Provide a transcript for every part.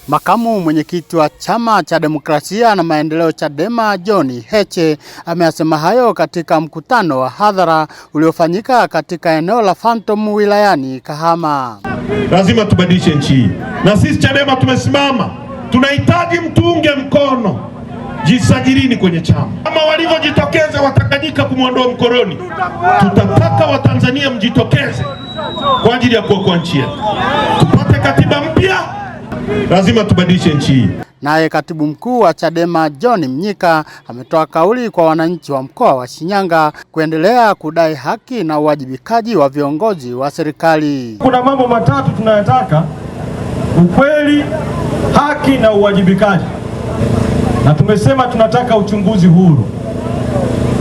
Makamu mwenyekiti wa Chama cha Demokrasia na Maendeleo Chadema John Heche ameyasema hayo katika mkutano wa hadhara uliofanyika katika eneo la Phantom wilayani Kahama. Lazima tubadilishe nchi hii, na sisi Chadema tumesimama, tunahitaji mtuunge mkono. Jisajilini kwenye chama kama walivyojitokeza Watanganyika kumwondoa mkoloni. Tutataka Watanzania mjitokeze kwa ajili ya kuokoa nchi yetu, tupate katiba mpya. Lazima tubadilishe nchi hii. Naye katibu mkuu wa Chadema John Mnyika ametoa kauli kwa wananchi wa mkoa wa Shinyanga kuendelea kudai haki na uwajibikaji wa viongozi wa serikali. Kuna mambo matatu tunayotaka: ukweli, haki na uwajibikaji. Na tumesema tunataka uchunguzi huru,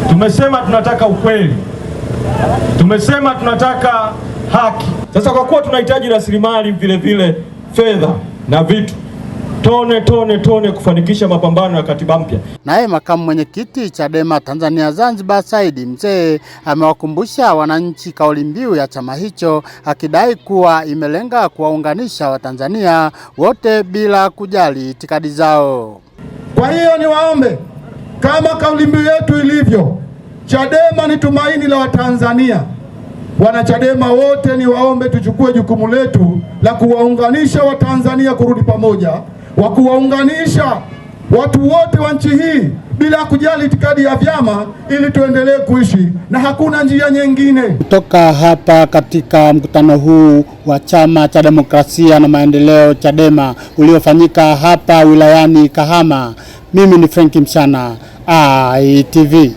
tumesema tunataka ukweli, tumesema tunataka haki. Sasa kwa kuwa tunahitaji rasilimali vile vile fedha na vitu tone kufanikisha mapambano ya katiba mpya. Naye makamu mwenyekiti Chadema Tanzania Zanzibar Said Mzee amewakumbusha wananchi kauli mbiu ya chama hicho, akidai kuwa imelenga kuwaunganisha Watanzania wote bila kujali itikadi zao. Kwa hiyo niwaombe, kama kauli mbiu yetu ilivyo, Chadema ni tumaini la Watanzania. Wanachadema wote niwaombe tuchukue jukumu letu la kuwaunganisha Watanzania kurudi pamoja, wa kuwaunganisha watu wote wa nchi hii bila kujali itikadi ya vyama, ili tuendelee kuishi na hakuna njia nyingine. Kutoka hapa katika mkutano huu wa Chama cha Demokrasia na Maendeleo Chadema uliofanyika hapa wilayani Kahama, mimi ni Frank Mshana, ITV.